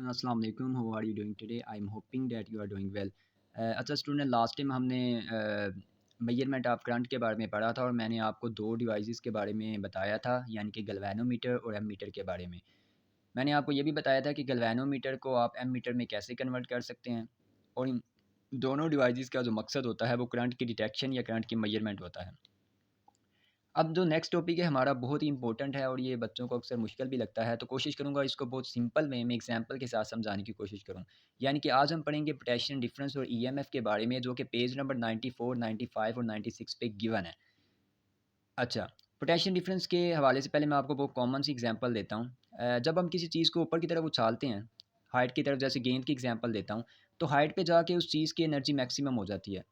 अस्सलाम वालेकुम, how are you doing today? I am hoping that you are doing well. अच्छा student, last time हमने measurement of current के बारे में पढ़ा था और मैंने आपको 2 डिवाइसेस के बारे में बताया था, यानी कि गैल्वेनोमीटर और एमीटर के बारे में। मैंने आपको ये भी बताया था कि गैल्वेनोमीटर को आप एमीटर में कैसे कन्वर्ट कर सकते हैं और इन दोनों डिवाइसेस का जो मकसद होता है वो करंट की डिटेक्शन या करंट की मेजरमेंट होता है। अब जो नेक्स्ट टॉपिक है हमारा बहुत ही इंपॉर्टेंट है और ये बच्चों को अक्सर मुश्किल भी लगता है, तो कोशिश करूँगा इसको बहुत सिंपल वे में एग्जांपल के साथ समझाने की कोशिश करूँ। यानी कि आज हम पढ़ेंगे पोटेंशियल डिफरेंस और ईएमएफ के बारे में, जो कि पेज नंबर 94, 95 और 96 पे गिवन है। अच्छा, पोटेंशियल डिफरेंस के हवाले से पहले मैं आपको बहुत कॉमन सी एग्जांपल देता हूँ। जब हम किसी चीज़ को ऊपर की तरफ उछालते हैं, हाइट की तरफ, जैसे गेंद की एग्जांपल देता हूँ, तो हाइट पे जाके उस चीज़ की एनर्जी मैक्सिमम हो जाती है।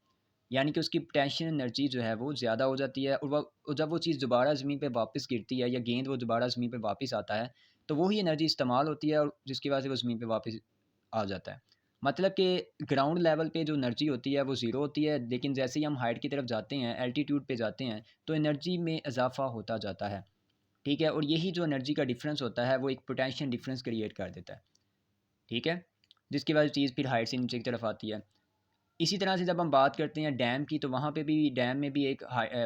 यानी कि उसकी पोटेंशियल एनर्जी जो है वो ज़्यादा हो जाती है और जब वो चीज़ दोबारा ज़मीन पे वापस गिरती है या गेंद वो दोबारा ज़मीन पे वापस आता है, तो वही एनर्जी इस्तेमाल होती है और जिसकी वजह से वो ज़मीन पे वापस आ जाता है। मतलब कि ग्राउंड लेवल पे जो एनर्जी होती है वो ज़ीरो होती है, लेकिन जैसे ही हम हाइट की तरफ जाते हैं, एल्टीट्यूड पे जाते हैं, तो एनर्जी में इज़ाफ़ा होता जाता है। ठीक है? और यही जो एनर्जी का डिफ़रेंस होता है वो एक पोटेंशियल डिफ़रेंस क्रिएट कर देता है। ठीक है? जिसकी वजह से चीज़ फिर हाइट से नीचे की तरफ आती है। इसी तरह से जब हम बात करते हैं डैम की, तो वहाँ पे भी डैम में भी एक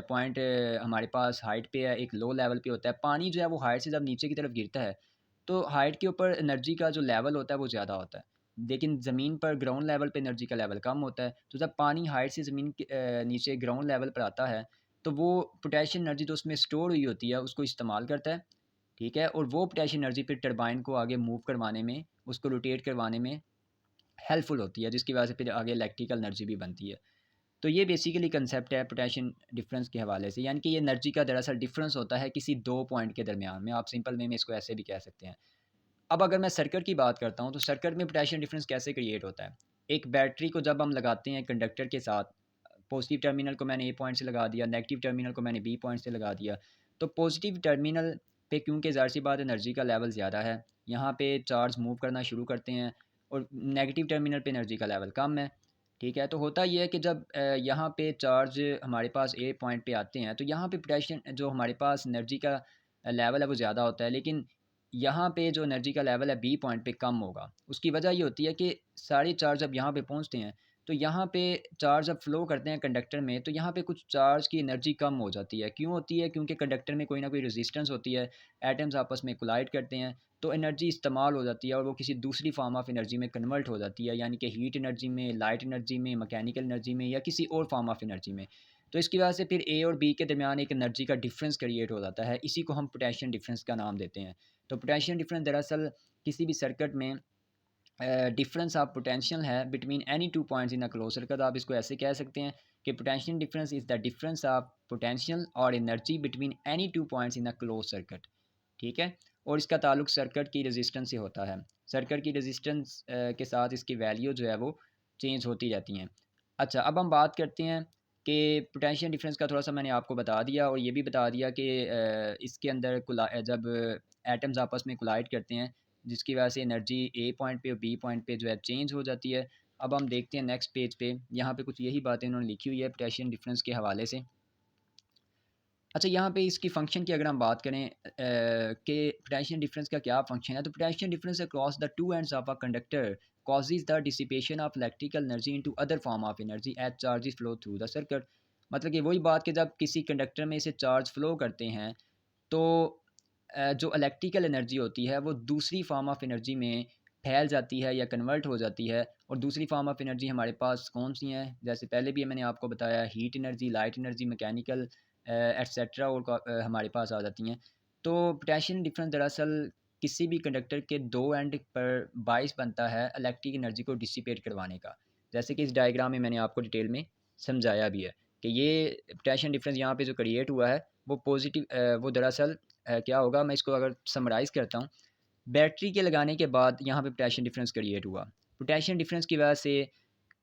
पॉइंट हमारे पास हाइट पे है, एक लो लेवल पे होता है। पानी जो है वो हाइट से जब नीचे की तरफ गिरता है, तो हाइट के ऊपर एनर्जी का जो लेवल होता है वो ज़्यादा होता है। लेकिन ज़मीन पर ग्राउंड लेवल पे एनर्जी का लेवल कम होता है। तो जब पानी हाइट से ज़मीन के नीचे ग्राउंड लेवल पर आता है, तो वो पोटेंशियल एनर्जी जो उसमें स्टोर हुई होती है उसको इस्तेमाल करता है। ठीक है? और वो पोटेंशियल एनर्जी फिर टरबाइन को आगे मूव करवाने में, उसको रोटेट करवाने में हेल्पफुल होती है, जिसकी वजह से फिर आगे इलेक्ट्रिकल एनर्जी भी बनती है। तो ये बेसिकली कंसेप्ट है पोटेंशियल डिफरेंस के हवाले से, यानी कि ये एनर्जी का दरअसल डिफरेंस होता है किसी 2 पॉइंट के दरमियान में। आप सिंपल वे में इसको ऐसे भी कह सकते हैं। अब अगर मैं सर्किट की बात करता हूँ, तो सर्किट में पोटेंशियल डिफरेंस कैसे क्रिएट होता है? एक बैटरी को जब हम लगाते हैं कंडक्टर के साथ, पॉजिटिव टर्मिनल को मैंने ए पॉइंट से लगा दिया, नेगेटिव टर्मिनल को मैंने बी पॉइंट से लगा दिया। तो पॉजिटिव टर्मिनल पे क्योंकि ज़ाहिर-सी बात है एनर्जी का लेवल ज़्यादा है, यहाँ पे चार्ज मूव करना शुरू करते हैं और नेगेटिव टर्मिनल पे एनर्जी का लेवल कम है। ठीक है? तो होता ये है कि जब यहाँ पे चार्ज हमारे पास ए पॉइंट पे आते हैं, तो यहाँ पे पोटेंशियल जो हमारे पास एनर्जी का लेवल है वो ज़्यादा होता है, लेकिन यहाँ पे जो एनर्जी का लेवल है बी पॉइंट पे कम होगा। उसकी वजह ये होती है कि सारे चार्ज जब यहाँ पे पहुँचते हैं, तो यहाँ पे चार्ज जब फ्लो करते हैं कंडक्टर में, तो यहाँ पे कुछ चार्ज की एनर्जी कम हो जाती है। क्यों होती है? क्योंकि कंडक्टर में कोई ना कोई रेजिस्टेंस होती है, एटम्स आपस में कोलाइड करते हैं, तो एनर्जी इस्तेमाल हो जाती है और वो किसी दूसरी फॉर्म ऑफ एनर्जी में कन्वर्ट हो जाती है, यानी कि हीट एनर्जी में, लाइट एनर्जी में, मैकेनिकल एनर्जी में या किसी और फॉर्म ऑफ एनर्जी में। तो इसकी वजह से फिर ए और बी के दरमियान एक एनर्जी का डिफरेंस क्रिएट हो जाता है। इसी को हम पोटेंशियल डिफरेंस का नाम देते हैं। तो पोटेंशियल डिफरेंस दरअसल किसी भी सर्किट में डिफरेंस ऑफ पोटेंशियल है between any two points in a close circuit. आप इसको ऐसे कह सकते हैं कि potential difference is the difference of potential और energy between any two points in a close circuit. ठीक है? और इसका ताल्लुक सर्किट की रेजिस्टेंस से होता है। सर्किट की रेजिस्टेंस के साथ इसकी वैल्यू जो है वो चेंज होती रहती हैं। अच्छा, अब हम बात करते हैं कि पोटेंशियल डिफरेंस का थोड़ा सा मैंने आपको बता दिया और ये भी बता दिया कि इसके अंदर जब एटम्स आपस में कोलाइड करते हैं, जिसकी वजह से एनर्जी ए पॉइंट पे और बी पॉइंट पे जो है चेंज हो जाती है। अब हम देखते हैं नेक्स्ट पेज पे, यहाँ पे कुछ यही बातें उन्होंने लिखी हुई है पोटेंशियल डिफरेंस के हवाले से। अच्छा, यहाँ पे इसकी फ़ंक्शन की अगर हम बात करें कि पोटेंशियल डिफरेंस का क्या फ़ंक्शन है, तो potential difference across the two ends of a conductor causes the dissipation of electrical energy into other form of energy as charges flow through the circuit. मतलब कि वही बात कि जब किसी कंडक्टर में से चार्ज फ्लो करते हैं, तो जो इलेक्ट्रिकल एनर्जी होती है वो दूसरी फॉर्म ऑफ एनर्जी में फैल जाती है या कन्वर्ट हो जाती है। और दूसरी फॉर्म ऑफ एनर्जी हमारे पास कौन सी हैं? जैसे पहले भी मैंने आपको बताया, heat energy, light energy, mechanical etcetera और हमारे पास आ जाती हैं। तो पोटेंशियल डिफरेंस दरअसल किसी भी कंडक्टर के दो एंड पर बाइस बनता है इलेक्ट्रिक एनर्जी को डिसिपेट करवाने का। जैसे कि इस डायग्राम में मैंने आपको डिटेल में समझाया भी है कि ये पोटेंशियल डिफरेंस यहाँ पे जो क्रिएट हुआ है वो पॉजिटिव, वो दरअसल क्या होगा, मैं इसको अगर समराइज़ करता हूँ, बैटरी के लगाने के बाद यहाँ पे पोटेंशियल डिफरेंस क्रिएट हुआ। पोटेंशियल डिफरेंस की वजह से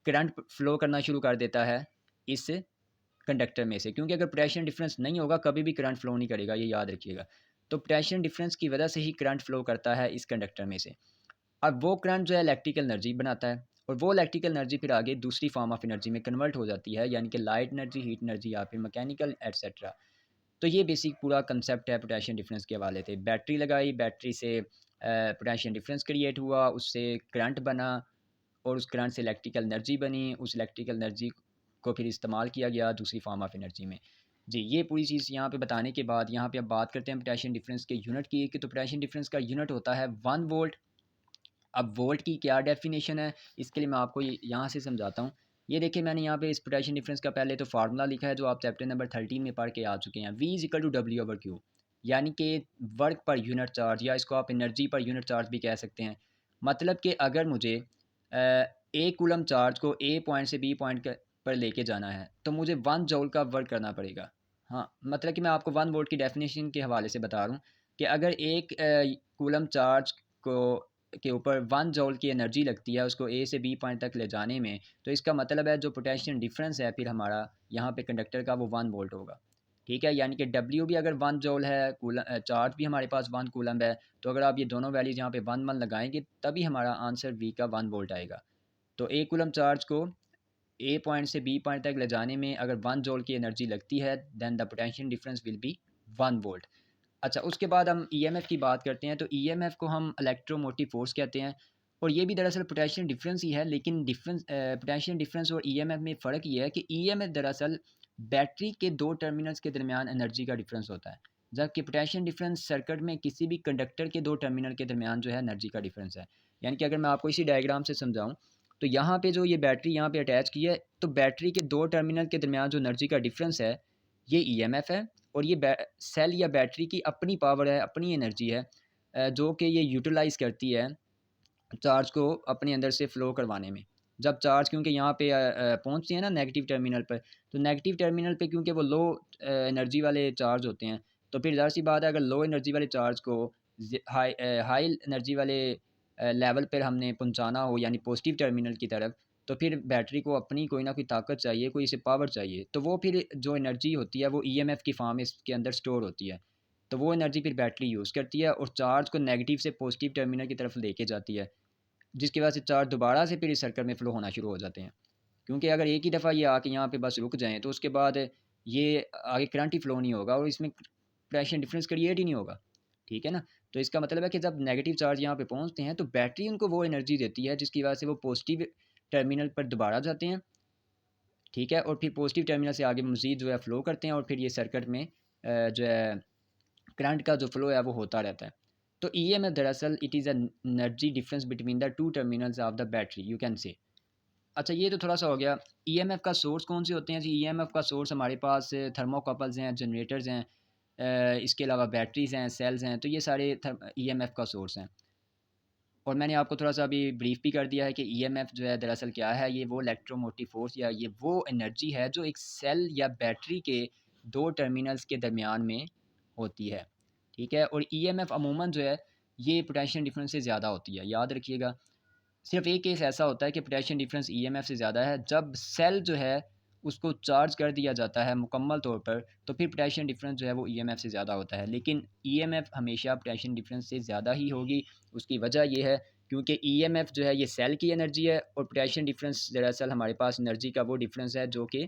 करंट फ्लो करना शुरू कर देता है इस कंडक्टर में से, क्योंकि अगर पोटेंशियल डिफरेंस नहीं होगा कभी भी करंट फ्लो नहीं करेगा, ये याद रखिएगा। तो पोटेंशियल डिफरेंस की वजह से ही करंट फ्लो करता है इस कंडक्टर में से। अब वो करंट जो है इलेक्ट्रिकल एनर्जी बनाता है और वो इलेक्ट्रिकल एनर्जी फिर आगे दूसरी फॉर्म ऑफ एनर्जी में कन्वर्ट हो जाती है, यानी कि लाइट एनर्जी, हीट एनर्जी या फिर मैकेनिकल एटसेट्रा। तो ये बेसिक पूरा कंसेप्ट है पोटेंशियल डिफरेंस के हवाले से। बैटरी लगाई, बैटरी से पोटेंशियल डिफरेंस क्रिएट हुआ, उससे करंट बना और उस करंट से इलेक्ट्रिकल एनर्जी बनी, उस इलेक्ट्रिकल एनर्जी को फिर इस्तेमाल किया गया दूसरी फॉर्म ऑफ एनर्जी में। जी, ये पूरी चीज़ यहाँ पे बताने के बाद यहाँ पे अब बात करते हैं पोटेंशियल डिफरेंस के यूनिट की कि तो पोटेंशियल डिफरेंस का यूनिट होता है 1 वोल्ट। अब वोल्ट की क्या डेफिनेशन है, इसके लिए मैं आपको यहाँ से समझाता हूँ। ये देखिए मैंने यहाँ पे इस पोटेंशियल डिफरेंस का पहले तो फार्मूला लिखा है जो आप चैप्टर नंबर 13 में पढ़ के आ चुके हैं। V is equal to W over Q, यानी कि वर्क पर यूनिट चार्ज, या इसको आप एनर्जी पर यूनिट चार्ज भी कह सकते हैं। मतलब कि अगर मुझे एक कूलम चार्ज को ए पॉइंट से बी पॉइंट पर लेके जाना है तो मुझे 1 जूल का वर्क करना पड़ेगा। हाँ, मतलब कि मैं आपको 1 वोल्ट की डेफिनेशन के हवाले से बता रहा हूँ कि अगर एक कूलम चार्ज को के ऊपर 1 जूल की एनर्जी लगती है उसको ए से बी पॉइंट तक ले जाने में, तो इसका मतलब है जो पोटेंशियल डिफरेंस है फिर हमारा यहाँ पे कंडक्टर का वो 1 वोल्ट होगा। ठीक है, यानी कि डब्ल्यू भी अगर 1 जूल है, कूलम चार्ज भी हमारे पास 1 कूलम है, तो अगर आप ये दोनों वैल्यूज़ यहाँ पे 1 1 लगाएंगे तभी हमारा आंसर वी का 1 वोल्ट आएगा। तो एक कूलम चार्ज को ए पॉइंट से बी पॉइंट तक ले जाने में अगर 1 जूल की एनर्जी लगती है then the potential difference will be 1 volt. अच्छा, उसके बाद हम ईएमएफ की बात करते हैं। तो ईएमएफ को हम इलेक्ट्रोमोटिव फोर्स कहते हैं और ये भी दरअसल पोटेंशियल डिफरेंस ही है, लेकिन डिफरेंस पोटेंशियल डिफरेंस और ईएमएफ में फ़र्क ये है कि ईएमएफ दरअसल बैटरी के दो टर्मिनल्स के दरमियान एनर्जी का डिफरेंस होता है, जबकि पोटेंशियल डिफरेंस सर्किट में किसी भी कंडक्टर के दो टर्मिनल के दरमियान जो है एनर्जी का डिफरेंस है। यानी कि अगर मैं आपको इसी डायग्राम से समझाऊँ तो यहाँ पे जो ये बैटरी यहाँ पे अटैच की है, तो बैटरी के दो टर्मिनल के दरमियान जो एनर्जी का डिफरेंस है ये ईएमएफ है। और ये सेल या बैटरी की अपनी पावर है, अपनी एनर्जी है, जो कि ये यूटिलाइज़ करती है चार्ज को अपने अंदर से फ़्लो करवाने में। जब चार्ज क्योंकि यहाँ पे पहुँचते हैं ना नेगेटिव टर्मिनल पर, तो नेगेटिव टर्मिनल पे क्योंकि वो लो एनर्जी वाले चार्ज होते हैं, तो फिर ज़ाहिर-सी बात है अगर लो एनर्जी वाले चार्ज को हाई एनर्जी वाले लेवल पर हमने पहुँचाना हो यानी पॉजिटिव टर्मिनल की तरफ, तो फिर बैटरी को अपनी कोई ना कोई ताकत चाहिए, कोई इसे पावर चाहिए। तो वो फिर जो एनर्जी होती है वो ईएमएफ की फॉर्म में इसके अंदर स्टोर होती है। तो वो एनर्जी फिर बैटरी यूज़ करती है और चार्ज को नेगेटिव से पॉजिटिव टर्मिनल की तरफ लेके जाती है। जिसकी वजह से चार्ज दोबारा से फिर इस सर्किट में फ़्लो होना शुरू हो जाते हैं। क्योंकि अगर एक ही दफ़ा ये आके यहाँ पे बस रुक जाएँ तो उसके बाद ये आगे करंट ही फ़्लो नहीं होगा और इसमें पोटेंशियल डिफरेंस क्रिएट ही नहीं होगा। ठीक है ना? तो इसका मतलब है कि जब नेगेटिव चार्ज यहाँ पे पहुँचते हैं तो बैटरी उनको वो एनर्जी देती है जिसकी वजह से वो पॉजिटिव टर्मिनल पर दोबारा जाते हैं। ठीक है? और फिर पॉजिटिव टर्मिनल से आगे मज़ीद जो है फ़्लो करते हैं और फिर ये सर्किट में जो है करंट का जो फ़्लो है वो होता रहता है। तो ईएमएफ दरअसल it is energy difference between the two terminals of the battery you can say. अच्छा, ये तो थोड़ा-सा हो गया। ईएमएफ का सोर्स कौन से होते हैं जी? ईएमएफ का सोर्स हमारे पास थर्मोकपल्स हैं, जनरेटर्स हैं, इसके अलावा बैटरीज़ हैं, सेल्स हैं, तो ये सारे ईएमएफ का सोर्स हैं। और मैंने आपको थोड़ा-सा अभी ब्रीफ़ भी कर दिया है कि ईएमएफ जो है दरअसल क्या है, ये वो इलेक्ट्रोमोटिव फ़ोर्स या ये वो एनर्जी है जो एक सेल या बैटरी के 2 टर्मिनल्स के दरमियान में होती है, ठीक है? और ईएमएफ अमूमन जो है, ये पोटेंशियल डिफरेंस से ज़्यादा होती है, याद रखिएगा। सिर्फ़ एक केस ऐसा होता है कि पोटेंशियल डिफरेंस ईएमएफ से ज़्यादा है, जब सेल जो है उसको चार्ज कर दिया जाता है मुकम्मल तौर पर, तो फिर पोटेंशियल डिफरेंस जो है वो ईएमएफ से ज़्यादा होता है। लेकिन ईएमएफ हमेशा पोटेंशियल डिफरेंस से ज़्यादा ही होगी। उसकी वजह ये है क्योंकि ईएमएफ जो है ये सेल की एनर्जी है और पोटेंशियल डिफरेंस दरअसल हमारे पास एनर्जी का वो डिफरेंस है जो कि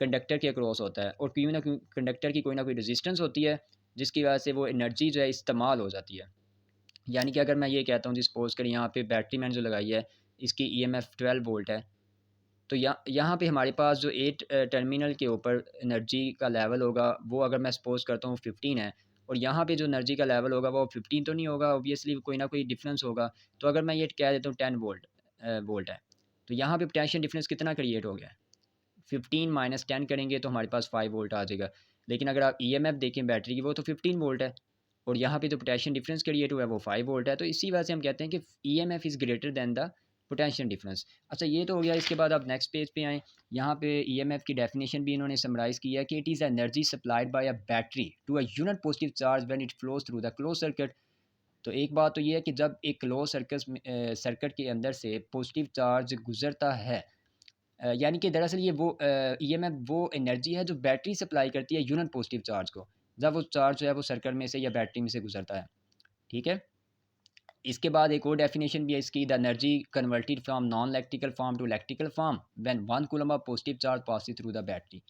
कंडक्टर के अक्रॉस होता है और क्यों ना क्यों कंडक्टर की कोई ना कोई रेजिस्टेंस होती है, जिसकी वजह से वो एनर्जी जो है इस्तेमाल हो जाती है। यानी कि अगर मैं ये कहता हूँ जी सपोज़ करें यहाँ पे बैटरी मैंने जो लगाई है, इसकी ईएमएफ 12 वोल्ट है। तो यहाँ पे हमारे पास जो 8 टर्मिनल के ऊपर एनर्जी का लेवल होगा, वो अगर मैं सपोज़ करता हूँ 15 है और यहाँ पे जो एनर्जी का लेवल होगा वो 15 तो नहीं होगा, ऑब्वियसली कोई ना कोई डिफरेंस होगा। तो अगर मैं ये कह देता हूँ 10 वोल्ट है, तो यहाँ पे पोटेंशियल डिफरेंस कितना क्रिएट हो गया है? 15 माइनस 10 करेंगे तो हमारे पास 5 वोल्ट आ जाएगा। लेकिन अगर आप ईएमएफ देखें बैटरी की, वो तो 15 वोल्ट है और यहाँ पे जो पोटेंशियल डिफरेंस क्रिएट हुआ है वो 5 वोल्ट है। तो इसी वजह से हम कहते हैं कि EMF is greater then the potential difference. अच्छा, ये तो हो गया। इसके बाद आप नेक्स्ट पेज पे आएँ। यहाँ पे ईएमएफ की डेफिनेशन भी इन्होंने समराइज़ की है कि it is energy supplied by a battery to a unit positive charge when it flows through the closed circuit. तो एक बात तो ये है कि जब एक क्लोज़ सर्किट के अंदर से पॉजिटिव चार्ज गुज़रता है, यानी कि दरअसल ये वो ईएमएफ वो एनर्जी है जो बैटरी सप्लाई करती है यूनिट पॉजिटिव चार्ज को, जब वो चार्ज जो है वो सर्किट में से या बैटरी में से गुजरता है। ठीक है? इसके बाद एक और डेफिनेशन भी है इसकी, the energy converted from non electrical form to electrical form when 1 coulomb of positive charge passes through the battery.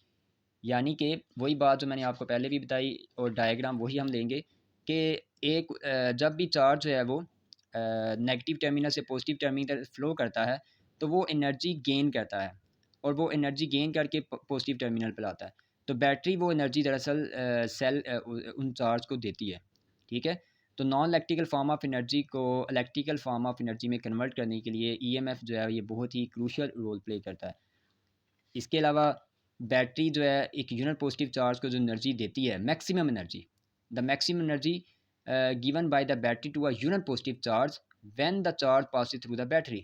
यानी कि वही बात जो मैंने आपको पहले भी बताई और डायग्राम वही हम लेंगे कि एक जब भी चार्ज जो है वो नेगेटिव टर्मिनल से पॉजिटिव टर्मिनल फ्लो करता है, तो वो एनर्जी गेन करता है और वो एनर्जी गेन करके पॉजिटिव टर्मिनल पर लाता है। तो बैटरी वो एनर्जी दरअसल सेल उन चार्ज को देती है, ठीक है। तो non electrical form of energy को इलेक्ट्रिकल फॉर्म ऑफ एनर्जी में कन्वर्ट करने के लिए ईएमएफ जो है ये बहुत ही क्रूशियल रोल प्ले करता है। इसके अलावा बैटरी जो है एक यूनिट पॉजिटिव चार्ज को जो एनर्जी देती है, maximum energy, the maximum energy given by the battery to a unit positive charge when the charge passes through the battery,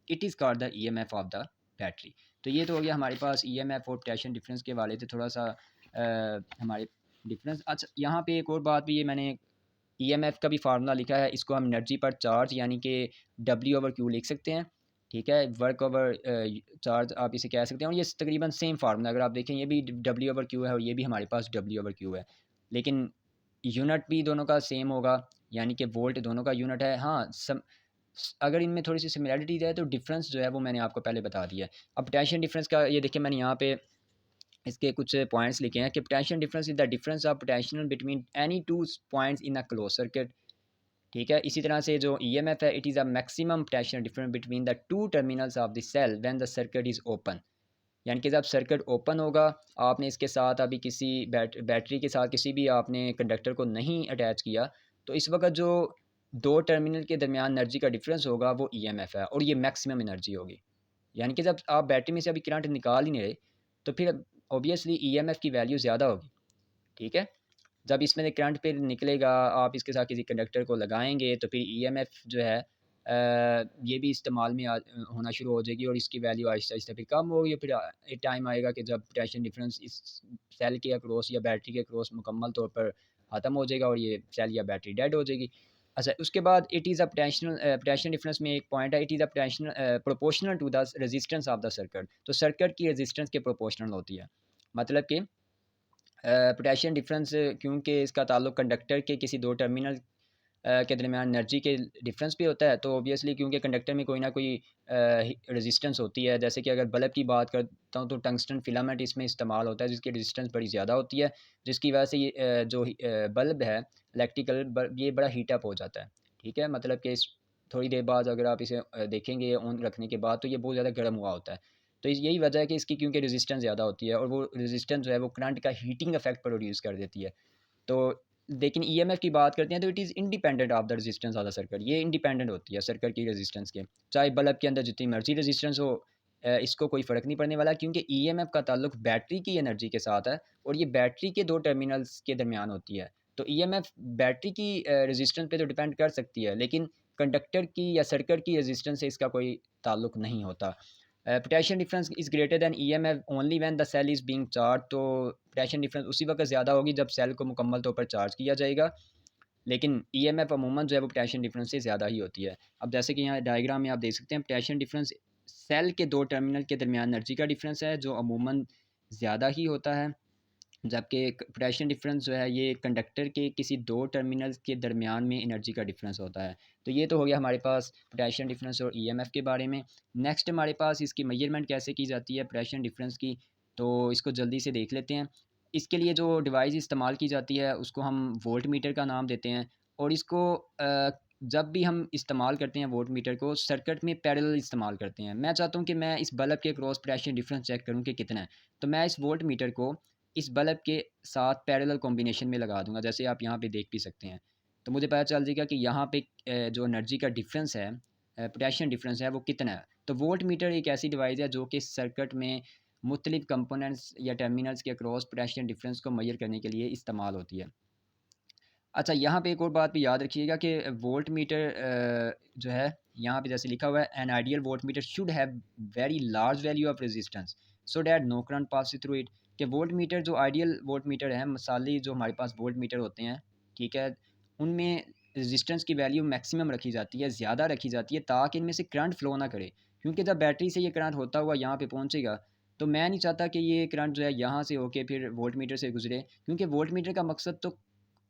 it is called the EMF of the battery. तो ये तो हो गया हमारे पास ईएमएफ और पोटेंशियल डिफरेंस के वाले थे थोड़ा सा हमारे डिफरेंस। अच्छा, यहाँ पे एक और बात भी, ये मैंने ईएमएफ का भी फार्मूला लिखा है, इसको हम एनर्जी पर चार्ज यानी कि W/Q लिख सकते हैं, ठीक है। वर्क ओवर चार्ज आप इसे कह सकते हैं, और ये तकरीबन सेम फार्मूला, अगर आप देखें ये भी W/Q है और ये भी हमारे पास W/Q है, लेकिन यूनिट भी दोनों का सेम होगा, यानी कि वोल्ट दोनों का यूनिट है। हाँ, अगर इनमें थोड़ी सी सिमिलरिटी है तो डिफरेंस जो है वो मैंने आपको पहले बता दिया है। अब पोटेंशियल डिफरेंस का ये देखिए, मैंने यहाँ पे इसके कुछ पॉइंट्स लिखे हैं कि potential difference is the difference of potential between any two points in a close circuit, ठीक है। इसी तरह से जो ईएमएफ है, it is a maximum potential difference between the two terminals of the cell when the circuit is open, यानी कि जब सर्किट ओपन होगा, आपने इसके साथ अभी किसी बैटरी के साथ किसी भी आपने कंडक्टर को नहीं अटैच किया, तो इस वक्त जो दो टर्मिनल के दरमियान एनर्जी का डिफरेंस होगा वो ईएमएफ है, और ये मैक्सिमम एनर्जी होगी। यानी कि जब आप बैटरी में से अभी करंट निकाल ही नहीं रहे, तो फिर ऑब्वियसली ईएमएफ की वैल्यू ज़्यादा होगी, ठीक है। जब इसमें से करंट फिर निकलेगा, आप इसके साथ किसी कंडक्टर को लगाएंगे, तो फिर ईएमएफ जो है ये भी इस्तेमाल में होना शुरू हो जाएगी, और इसकी वैल्यू आहिस्ता आहिस्ता फिर कम होगी। फिर एक टाइम आएगा कि जब पोटेंशियल डिफरेंस इस सेल के अक्रॉस या बैटरी के अक्रॉस मुकम्मल तौर पर ख़त्म हो जाएगा, और ये सेल या बैटरी डेड हो जाएगी। अच्छा, उसके बाद it is a potential difference में एक पॉइंट है, it is a potential proportional to the resistance of the circuit. तो सर्किट की रेजिस्टेंस के प्रोपोर्शनल होती है, मतलब कि पोटेंशियल डिफरेंस क्योंकि इसका ताल्लुक कंडक्टर के किसी दो टर्मिनल के दरमियान एनर्जी के डिफरेंस भी होता है, तो ऑब्वियसली क्योंकि कंडक्टर में कोई ना कोई रेजिस्टेंस होती है। जैसे कि अगर बल्ब की बात करता हूँ, तो टंगस्टन फिलामेंट इसमें इस्तेमाल होता है, जिसकी रेजिस्टेंस बड़ी ज़्यादा होती है, जिसकी वजह से ये जो बल्ब है इलेक्ट्रिकल बल्ब, ये बड़ा हीट अप हो जाता है, ठीक है। मतलब कि इस थोड़ी देर बाद अगर आप इसे देखेंगे ऑन रखने के बाद, तो ये बहुत ज़्यादा गर्म हुआ होता है। तो यही वजह है कि इसकी, क्योंकि रेजिस्टेंस ज़्यादा होती है, और वो रेजिस्टेंस जो है वो करंट का हीटिंग इफेक्ट प्रोड्यूस कर देती है। तो लेकिन ईएमएफ की बात करते हैं, तो it is independent of the resistance of the circuit, ये इंडिपेंडेंट होती है सर्किट की रेजिस्टेंस के, चाहे बल्ब के अंदर जितनी मर्जी रेजिस्टेंस हो, इसको कोई फ़र्क नहीं पड़ने वाला, क्योंकि ईएमएफ का ताल्लुक बैटरी की एनर्जी के साथ है, और ये बैटरी के दो टर्मिनल्स के दरमियान होती है। तो ईएमएफ बैटरी की रेजिस्टेंस पे तो डिपेंड कर सकती है, लेकिन कंडक्टर की या सर्किट की रेजिस्टेंस से इसका कोई ताल्लुक नहीं होता। Potential difference is greater than EMF only when the cell is being charge. तो पोटेंशियल डिफरेंस उसी वक्त ज़्यादा होगी जब सेल को मुकम्मल तौर पर चार्ज किया जाएगा, लेकिन ईएमएफ अमूमन जो है वो पोटेंशियल डिफरेंस से ज़्यादा ही होती है। अब जैसे कि यहाँ डायग्राम में आप देख सकते हैं, पोटेंशियल डिफरेंस सेल के दो टर्मिनल के दरमियान एनर्जी का डिफरेंस है, जो अमूमन ज़्यादा ही होता है, जबकि पोटेंशियल डिफरेंस जो है ये कंडक्टर के किसी दो टर्मिनल्स के दरमियान में एनर्जी का डिफरेंस होता है। तो ये तो हो गया हमारे पास पोटेंशियल डिफरेंस और ईएमएफ के बारे में। नेक्स्ट हमारे पास इसकी मेजरमेंट कैसे की जाती है पोटेंशियल डिफरेंस की, तो इसको जल्दी से देख लेते हैं। इसके लिए जो डिवाइस इस्तेमाल की जाती है उसको हम वोल्ट मीटर का नाम देते हैं, और इसको जब भी हम इस्तेमाल करते हैं वोल्ट मीटर को, सर्किट में पैरेलल इस्तेमाल करते हैं। मैं चाहता हूँ कि मैं इस बल्ब के क्रॉस पोटेंशियल डिफरेंस चेक करूँ कि कितना है, तो मैं इस वोल्ट मीटर को इस बल्ब के साथ पैरेलल कॉम्बिनेशन में लगा दूंगा, जैसे आप यहाँ पे देख भी सकते हैं। तो मुझे पता चल जाएगा कि यहाँ पे जो एनर्जी का डिफरेंस है, पोटेंशियल डिफरेंस है, वो कितना है। तो वोल्ट मीटर एक ऐसी डिवाइस है जो कि सर्किट में मुख्तलिफ कंपोनेंट्स या टर्मिनल्स के अक्रॉस पोटेंशियल डिफरेंस को मेजर करने के लिए इस्तेमाल होती है। अच्छा, यहाँ पे एक और बात भी याद रखिएगा कि वोल्ट मीटर जो है, यहाँ पे जैसे लिखा हुआ है, an ideal volt meter should have very large value of resistance so that no current pass through it. कि वोल्ट मीटर जो आइडियल वोल्ट मीटर है, मिसाली जो हमारे पास वोल्ट मीटर होते हैं, ठीक है, उनमें रेजिस्टेंस की वैल्यू मैक्सिमम रखी जाती है, ज़्यादा रखी जाती है, ताकि इनमें से करंट फ्लो ना करे। क्योंकि जब बैटरी से ये करंट होता हुआ यहाँ पे पहुँचेगा, तो मैं नहीं चाहता कि ये करंट जो है यहाँ से होके फिर वोल्ट मीटर से गुजरे, क्योंकि वोल्ट मीटर का मकसद तो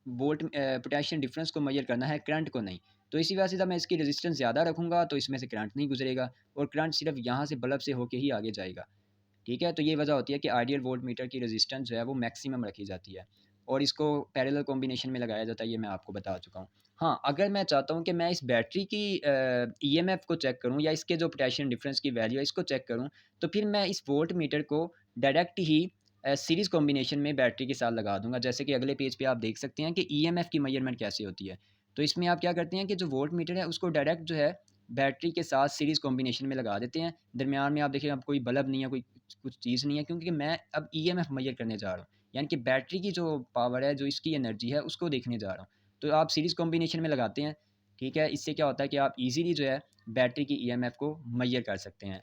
वोल्ट पोटेंशियल डिफरेंस को मेजर करना है, करंट को नहीं। तो इसी वजह से जब मैं इसकी रेजिस्टेंस ज़्यादा रखूँगा, तो इसमें से करंट नहीं गुजरेगा, और करंट सिर्फ यहाँ से बल्ब से होके ही आगे जाएगा, ठीक है। तो ये वजह होती है कि आइडियल वोल्ट मीटर की रेजिस्टेंस जो है वो मैक्सिमम रखी जाती है, और इसको पैरेलल कॉम्बिनेशन में लगाया जाता है, ये मैं आपको बता चुका हूँ। हाँ, अगर मैं चाहता हूँ कि मैं इस बैटरी की ईएमएफ को चेक करूँ या इसके जो पोटेंशियल डिफरेंस की वैल्यू है इसको चेक करूँ, तो फिर मैं इस वोल्टमीटर को डायरेक्ट ही सीरीज़ कॉम्बिनेशन में बैटरी के साथ लगा दूँगा। जैसे कि अगले पेज पे आप देख सकते हैं कि ईएमएफ की मेजरमेंट कैसे होती है। तो इसमें आप क्या करते हैं कि जो वोल्टमीटर है उसको डायरेक्ट जो है बैटरी के साथ सीरीज़ कॉम्बिनेशन में लगा देते हैं। दरमियान में आप देखिए अब कोई बल्ब नहीं है, कोई कुछ चीज़ नहीं है, क्योंकि मैं अब ईएमएफ मेजर करने जा रहा हूँ। यानी कि बैटरी की जो पावर है, जो इसकी एनर्जी है उसको देखने जा रहा हूँ। तो आप सीरीज़ कॉम्बिनेशन में लगाते हैं, ठीक है? इससे क्या होता है कि आप ईज़िली जो है बैटरी की ईएमएफ को मेज़र कर सकते हैं।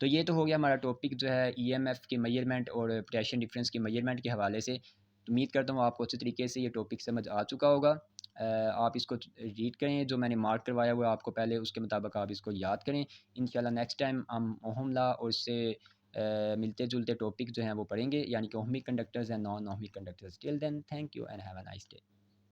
तो ये तो हो गया हमारा टॉपिक जो है ईएमएफ की मेज़रमेंट और पोटेंशियल डिफरेंस की मेज़रमेंट के हवाले से। तो उम्मीद करता हूँ आपको अच्छे तरीके से ये टॉपिक समझ आ चुका होगा। आप इसको रीड करें, जो मैंने मार्क करवाया हुआ है आपको पहले, उसके मुताबिक आप इसको याद करें। इंशाल्लाह नेक्स्ट टाइम हम ओहम लॉ और इससे मिलते-जुलते टॉपिक जो हैं वो पढ़ेंगे, यानी कि ohmic conductors and non ohmic conductors. Till then thank you and have a nice day.